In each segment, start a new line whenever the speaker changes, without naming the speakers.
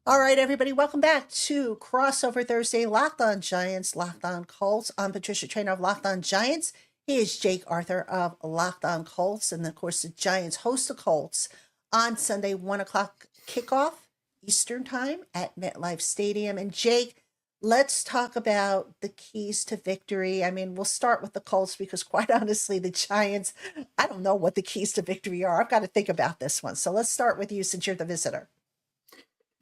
All right, everybody, welcome back to Crossover Thursday, Locked On Giants, Locked On Colts. I'm Patricia Trainer of Locked On Giants. He is Jake Arthur of Locked On Colts. And of course, the Giants host the Colts on Sunday, 1 o'clock kickoff Eastern Time at MetLife Stadium. And Jake, let's talk about the keys to victory. I mean, we'll start with the Colts because, quite honestly, the Giants, I don't know what the keys to victory are. I've got to think about this one. So let's start with you since you're the visitor.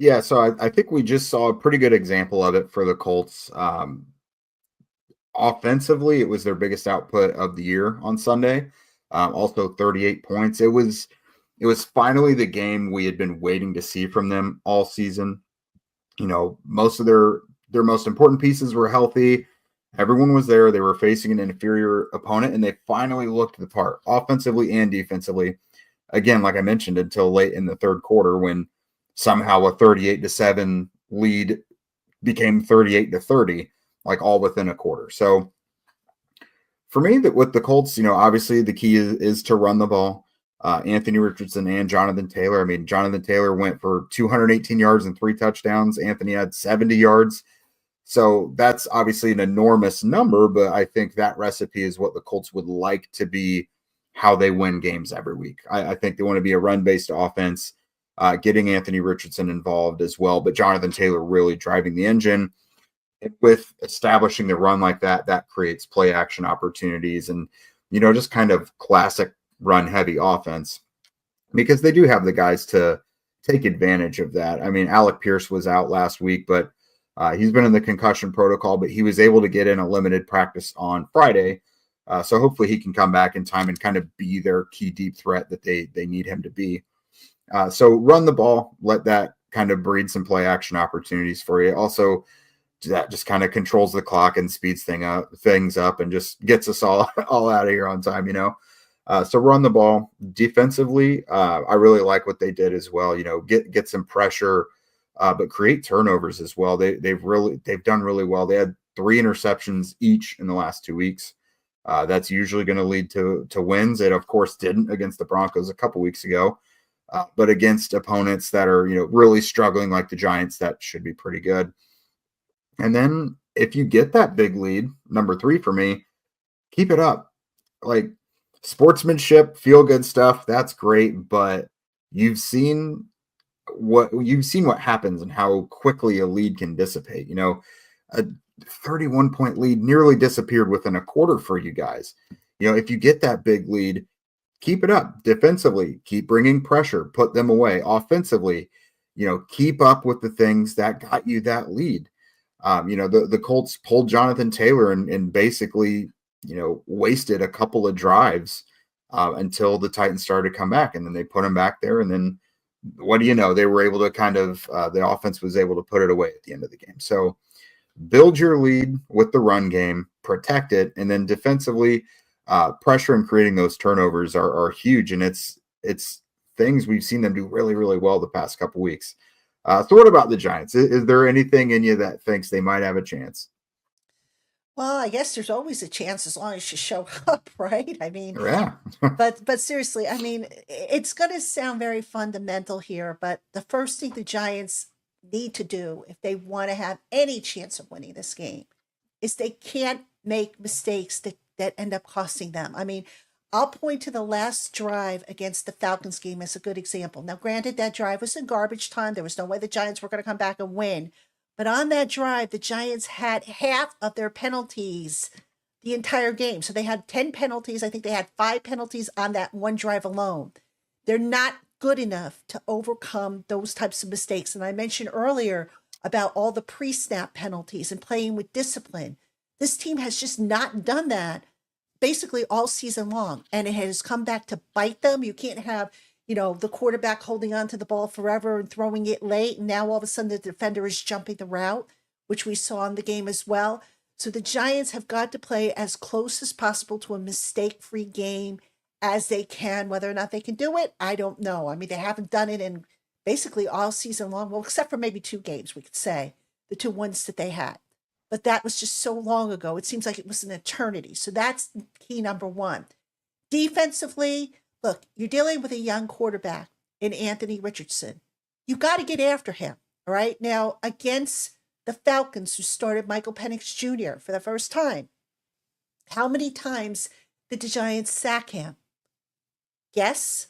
Yeah, so I think we just saw a pretty good example of it for the Colts. Offensively, it was their biggest output of the year on Sunday. Also, 38 points. It was finally the game we had been waiting to see from them all season. You know, most of their most important pieces were healthy. Everyone was there. They were facing an inferior opponent, and they finally looked the part, offensively and defensively. Again, like I mentioned, until late in the third quarter when somehow a 38-7 lead became 38-30, like all within a quarter. So for me, that with the Colts, obviously the key is to run the ball. Anthony Richardson and Jonathan Taylor. I mean, Jonathan Taylor went for 218 yards and 3 touchdowns. Anthony had 70 yards. So that's obviously an enormous number, but I think that recipe is what the Colts would like to be how they win games every week. I think they want to be a run-based offense, getting Anthony Richardson involved as well, but Jonathan Taylor really driving the engine. With establishing the run like that, that creates play action opportunities and, just kind of classic run heavy offense because they do have the guys to take advantage of that. I mean, Alec Pierce was out last week, but he's been in the concussion protocol, but he was able to get in a limited practice on Friday. So hopefully he can come back in time and kind of be their key deep threat that they need him to be. So run the ball, let that kind of breed some play action opportunities for you. Also, that just kind of controls the clock and speeds things up and just gets us all out of here on time, So run the ball defensively. I really like what they did as well. Get some pressure, but create turnovers as well. They've done really well. They had 3 interceptions each in the last 2 weeks. That's usually going to lead to wins. It of course didn't against the Broncos a couple weeks ago, but against opponents that are really struggling like the Giants, that should be pretty good. And then if you get that big lead, number 3 for me, keep it up. Like sportsmanship, feel good stuff, that's great, but you've seen what happens and how quickly a lead can dissipate. A 31-point lead nearly disappeared within a quarter for you guys. If you get that big lead, keep it up defensively, keep bringing pressure, put them away offensively, keep up with the things that got you that lead. The Colts pulled Jonathan Taylor and basically, wasted a couple of drives until the Titans started to come back, and then they put him back there. And then what do you know? They were able to kind of the offense was able to put it away at the end of the game. So build your lead with the run game, protect it, and then defensively, pressure and creating those turnovers are huge, and it's things we've seen them do really, really well the past couple weeks. So what about the Giants? Is there anything in you that thinks they might have a chance?
Well, I guess there's always a chance as long as you show up, right? I mean,
Yeah.
but seriously, I mean, it's going to sound very fundamental here, but the first thing the Giants need to do if they want to have any chance of winning this game is they can't make mistakes that end up costing them. I mean, I'll point to the last drive against the Falcons game as a good example. Now, granted, that drive was in garbage time. There was no way the Giants were going to come back and win. But on that drive, the Giants had half of their penalties the entire game. So they had 10 penalties. I think they had 5 penalties on that one drive alone. They're not good enough to overcome those types of mistakes. And I mentioned earlier about all the pre-snap penalties and playing with discipline. This team has just not done that basically all season long, and it has come back to bite them. You can't have, the quarterback holding on to the ball forever and throwing it late, and now all of a sudden the defender is jumping the route, which we saw in the game as well. So the Giants have got to play as close as possible to a mistake-free game as they can. Whether or not they can do it, I don't know. I mean, they haven't done it in basically all season long. Well, except for maybe 2 games, we could say, the 2 ones that they had. But that was just so long ago. It seems like it was an eternity. So that's key number 1. Defensively, look, you're dealing with a young quarterback in Anthony Richardson. You got to get after him. All right. Now, against the Falcons, who started Michael Penix Jr. for the first time, how many times did the Giants sack him? Guess?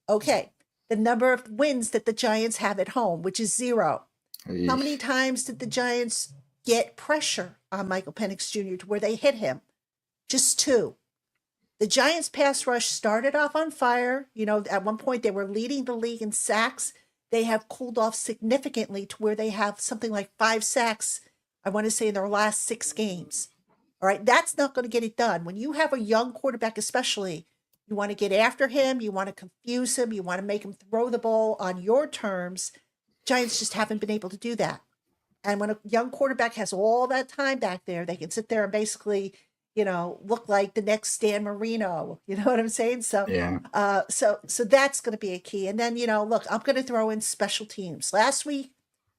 Okay. The number of wins that the Giants have at home, which is 0. How many
Eesh.
times did the Giants get pressure on Michael Penix Jr. to where they hit him? Just 2. The Giants' pass rush started off on fire. At one point they were leading the league in sacks. They have cooled off significantly to where they have something like 5 sacks, I want to say, in their last 6 games. All right, that's not going to get it done. When you have a young quarterback, especially, you want to get after him, you want to confuse him, you want to make him throw the ball on your terms. Giants just haven't been able to do that. And when a young quarterback has all that time back there, they can sit there and basically, look like the next Dan Marino. You know what I'm saying? So,
Yeah.
so that's going to be a key. And then, look, I'm going to throw in special teams. Last week,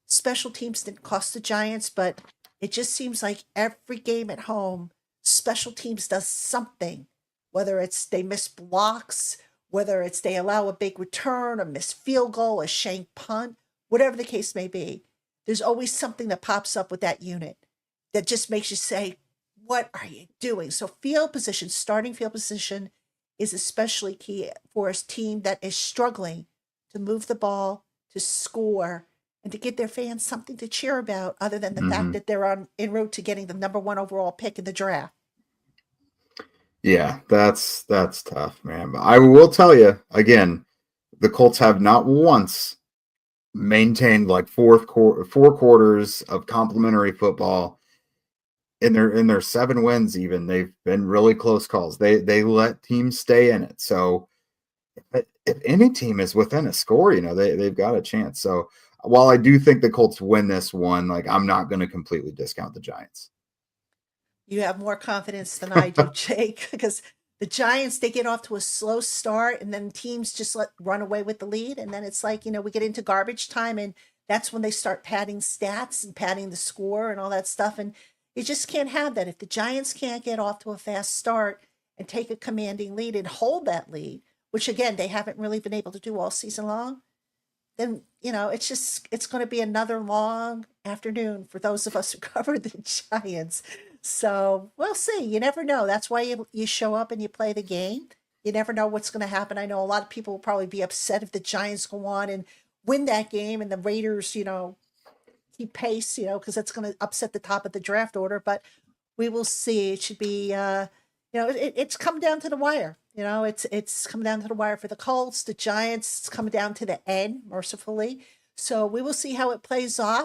special teams didn't cost the Giants, but it just seems like every game at home, special teams does something. Whether it's they miss blocks, whether it's they allow a big return, a missed field goal, a shank punt, whatever the case may be, there's always something that pops up with that unit that just makes you say, what are you doing? So field position, starting field position is especially key for a team that is struggling to move the ball, to score, and to give their fans something to cheer about other than the fact
Hmm.
that they're en route to getting the number 1 overall pick in the draft.
Yeah, that's tough, man. But I will tell you again, the Colts have not once maintained like 4 quarters of complimentary football in their 7 wins. Even they've been really close calls. They let teams stay in it. So if any team is within a score, they've got a chance. So while I do think the Colts win this one, like I'm not going to completely discount the Giants.
You have more confidence than I do, Jake, because the Giants, they get off to a slow start and then teams just run away with the lead. And then it's like, we get into garbage time and that's when they start padding stats and padding the score and all that stuff. And you just can't have that. If the Giants can't get off to a fast start and take a commanding lead and hold that lead, which again, they haven't really been able to do all season long, then it's going to be another long afternoon for those of us who cover the Giants. So we'll see. You never know. That's why you show up and you play the game. You never know what's going to happen. I know a lot of people will probably be upset if the Giants go on and win that game and the Raiders, keep pace, because that's going to upset the top of the draft order. But we will see. It should be, it's come down to the wire. It's come down to the wire for the Colts, the Giants. It's coming down to the end, mercifully. So we will see how it plays off.